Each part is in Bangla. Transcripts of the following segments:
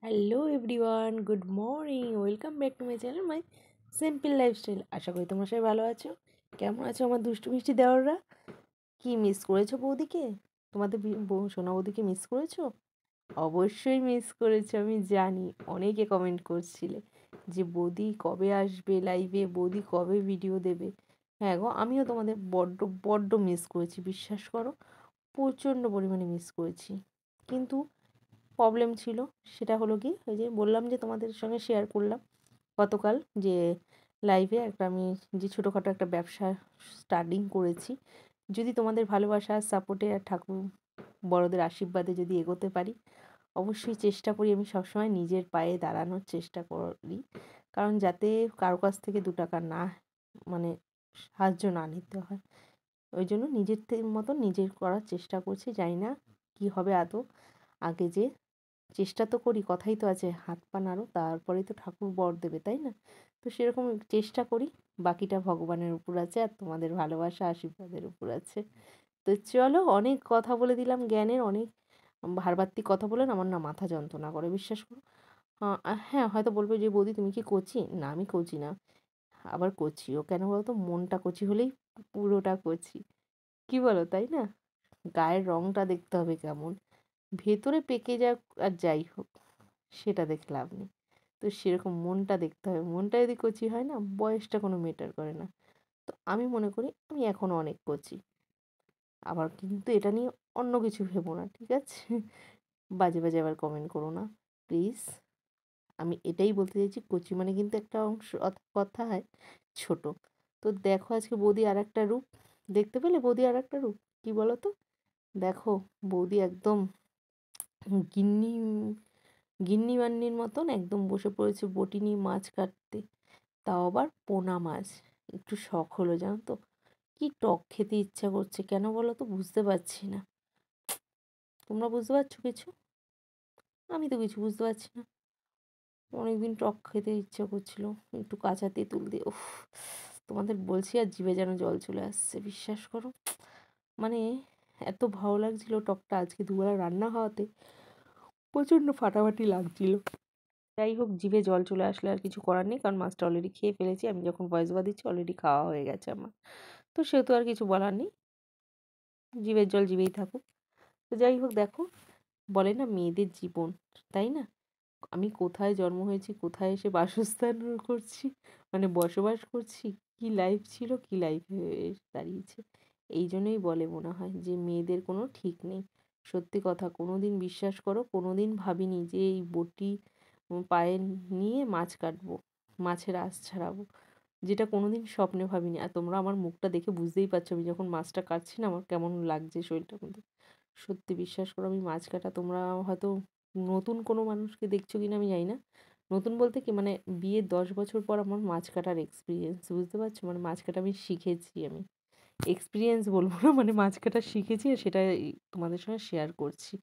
Hello everyone, good morning, welcome back to my channel my simple lifestyle. আশা করি তোমরা সবাই ভালো আছো। কেমন আছো আমার দুষ্টু মিষ্টি দেওররা? কি মিস করেছো বৌদিকে? তোমাদের সোনা বৌদিকে মিস করেছো? অবশ্যই মিস করেছো, আমি জানি। অনেকে কমেন্ট করছিলে যে বৌদি কবে আসবে লাইভে, বৌদি কবে ভিডিও দেবে। হ্যাঁ গো, আমিও তোমাদের বড্ড বড্ড মিস করেছি, বিশ্বাস করো। প্রচণ্ড পরিমাণে মিস করেছি। কিন্তু প্রবলেম ছিল, সেটা হলো কি, ওই যে বললাম যে তোমাদের সঙ্গে শেয়ার করলাম গতকাল যে লাইভে আমি যে ছোটোখাটো একটা ব্যবসা স্টার্টিং করেছি। যদি তোমাদের ভালোবাসা, সাপোর্টে আর ঠাকুর বড়দের আশীর্বাদে যদি এগোতে পারি, অবশ্যই চেষ্টা করি আমি সবসময় নিজের পায়ে দাঁড়ানোর চেষ্টা করি। কারণ যাতে কারো কাছ থেকে 2 টাকা না, মানে সাহায্য না নিতে হয়, ওই জন্য নিজের মতন নিজের করার চেষ্টা করছি। জানি না কী হবে আদৌ। আগে যে চেষ্টা তো করি, কথাই তো আছে, হাত পা নাড়ো তারপরেই তো ঠাকুর বর দেবে, তাই না? তো সেরকম চেষ্টা করি। বাকিটা ভগবানের উপর আছে আর তোমাদের ভালোবাসা আশীর্বাদের উপর আছে। তো চলো, অনেক কথা বলে দিলাম, জ্ঞানের অনেক ভারবাত্তিক কথা বলেন, আমার না মাথা যন্ত্রণা করে, বিশ্বাস করো। হ্যাঁ, হয়তো বলবে যে বৌদি তুমি কি কচি? না, আমি কচি না। আবার কচিও কেন বলো তো? মনটা কচি হলেই পুরোটা কচি। কি বলো, তাই না? গায়ের রংটা দেখতে হবে কেমন, ভেতরে পেকে যাক আর যাই হোক, সেটা দেখে লাভ নেই। তো সেরকম মনটা দেখতে হবে। মনটা যদি কচি হয় না, বয়সটা কোনো ম্যাটার করে না। তো আমি মনে করি আমি এখনও অনেক কচি। আবার কিন্তু এটা নিয়ে অন্য কিছু ভেবো না, ঠিক আছে? বাজে বাজে আবার কমেন্ট করো না, প্লিজ। আমি এটাই বলতে চাইছি, কচি মানে কিন্তু একটা অংশ কথা হয় ছোট। তো দেখো আজকে বৌদি আর একটা রূপ দেখতে পেলে, বৌদি আর একটা রূপ কি বলো তো? দেখো, বৌদি একদম গিন্নি গিন্নি-বান্নির মতন একদম বসে পড়েছে বটি নিয়ে মাছ কাটতে। তাও আবার পোনা মাছ। একটু শখ হলো, জানো তো? কি টক খেতে ইচ্ছা করছে, কেন বলো তো? বুঝতে পারছি না। তোমরা বুঝতে পারছো কিছু? আমি তো কিছু বুঝতে পারছি না। অনেকদিন টক খেতে ইচ্ছা করছিল, একটু কাঁচা তেঁতুল দিয়ে। উফ, তোমাদের বলছি আর জিভে যেন জল চলে আসছে, বিশ্বাস করো। মানে এত ভালো লাগছিল টকটা, আজকে দুবেলা রান্না হওয়াতে প্রচণ্ড ফাটাফাটি লাগছিল। যাই হোক, জিভে জল চলে আসলে আর কিছু করার নেই, কারণ মাছটা অলরেডি খেয়ে ফেলেছি। আমি যখন ভয়েস ওভার দিচ্ছি অলরেডি খাওয়া হয়ে গেছে আমার। তো সেহেতু আর কিছু বলার নেই, জিভের জল জিভেই থাকুক। তো যাই হোক, দেখো, বলে না মেয়েদের জীবন, তাই না? আমি কোথায় জন্ম হয়েছি, কোথায় এসে বাসস্থান করছি, মানে বসবাস করছি, কি লাইফ ছিল, কি লাইফ হয়ে দাঁড়িয়েছে। এই জন্যই বলে মনে হয় যে মেয়েদের কোনো ঠিক নেই। সত্যি কথা, কোনো দিন বিশ্বাস করো, কোনো দিন ভাবিনি যে এই বটি পায়ে নিয়ে মাছ কাটবো, মাছের আঁশ ছাড়াবো, যেটা কোনোদিন স্বপ্নে ভাবিনি। আর তোমরা আমার মুখটা দেখে বুঝতেই পারছো আমি যখন মাছটা কাটছি না আমার কেমন লাগছে শরীরটার মধ্যে। সত্যি বিশ্বাস করো, আমি মাছ কাটা, তোমরা হয়তো নতুন কোনো মানুষকে দেখছো কিনা আমি জানি না। নতুন বলতে কি, মানে বিয়ের 10 বছর পর আমার মাছ কাটার এক্সপিরিয়েন্স, বুঝতে পারছো? মানে মাছ কাটা আমি শিখেছি, আমি এক্সপিরিয়েন্স বলবো না, মানে মাছ কাটা শিখেছি আর সেটা তোমাদের সঙ্গে শেয়ার করছি।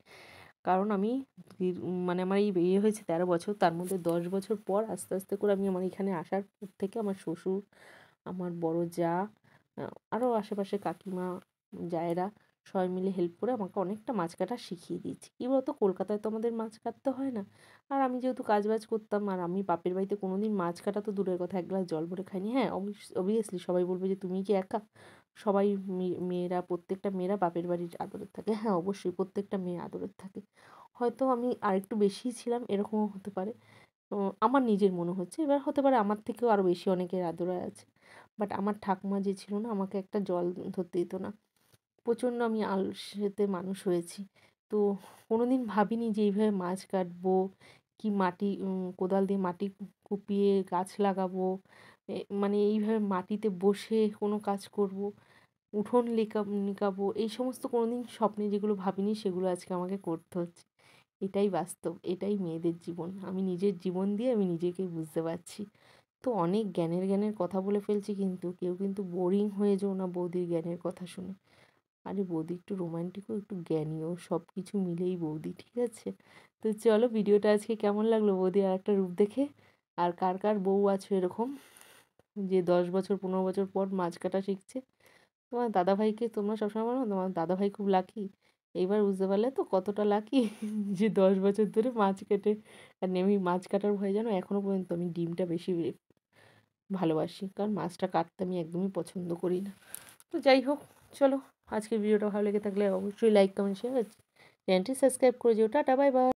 কারণ আমি মানে আমার এই বিয়ে হয়েছে 13 বছর, তার মধ্যে 10 বছর পর আস্তে আস্তে করে আমি আমার এখানে আসার পর থেকে আমার শ্বশুর, আমার বড় জা, আরও আশেপাশে কাকিমা, জায়েরা সবাই মিলে হেল্প করে আমাকে অনেকটা মাছ কাটা শিখিয়ে দিয়েছে। কী বলতো, কলকাতায় তো আমাদের মাছ কাটতে হয় না। আর আমি যেহেতু কাজবাজ করতাম, আর আমি বাপের বাড়িতে কোনো দিন মাছ কাটা তো দূরের কথা, এক গ্লাস জল ভরে খাইনি। হ্যাঁ, অবভিয়াসলি সবাই বলবে যে তুমি কি একা? সবাই মেয়েরা, প্রত্যেকটা মেয়েরা বাপের বাড়ির আদরের থাকে। হ্যাঁ, অবশ্যই প্রত্যেকটা মেয়ে আদরের থাকে। হয়তো আমি আরেকটু বেশিই ছিলাম, এরকমও হতে পারে। তো আমার নিজের মনে হচ্ছে, এবার হতে পারে আমার থেকেও আরও বেশি অনেকের আদরে আছে। বাট আমার ঠাকুমা যে ছিল না, আমাকে একটা জল ধরতে দিত না। প্রচণ্ড আমি আলসেতে মানুষ হয়েছি। তো কোনোদিন ভাবিনি যে এইভাবে মাছ কাটবো, কি মাটি কোদাল দিয়ে মাটি কুপিয়ে গাছ লাগাবো, মানে এইভাবে মাটিতে বসে কোনো কাজ করব, উঠোন নিকাবো, এই সমস্ত কোনোদিন স্বপ্নে যেগুলো ভাবিনি সেগুলো আজকে আমাকে করতে হচ্ছে। এটাই বাস্তব, এটাই মেয়েদের জীবন। আমি নিজের জীবন দিয়ে আমি নিজেকেই বুঝতে পারছি। তো অনেক জ্ঞানের কথা বলে ফেলছি, কিন্তু কেউ কিন্তু বোরিং হয়ে যেও না বৌদির জ্ঞানের কথা শুনে। আরে বৌদি একটু রোমান্টিকও, একটু জ্ঞানীও, সব কিছু মিলেই বৌদি, ঠিক আছে? তো চলো, ভিডিওটা আজকে কেমন লাগলো বৌদি আর একটা রূপ দেখে? আর কার কার বউ আছো এরকম, যে 10 বছর 15 বছর পর মাছ কাটা শিখছে? তোমার দাদাভাইকে তোমরা সবসময় বলো না তোমার দাদাভাই খুব লাকি, এইবার বুঝতে পারলে তো কতটা লাকি যে 10 বছর ধরে মাছ কেটে, আর আমি মাছ কাটার ভয়ে যেন এখনও পর্যন্ত আমি ডিমটা বেশি ভালোবাসি, কারণ মাছটা কাটতে আমি একদমই পছন্দ করি না। তো যাই হোক, চলো, আজকের ভিডিওটা ভালো লেগে থাকলে অবশ্যই লাইক কমেন্ট শেয়ার, চ্যানেলটি সাবস্ক্রাইব করে যেও। Tata, bye bye.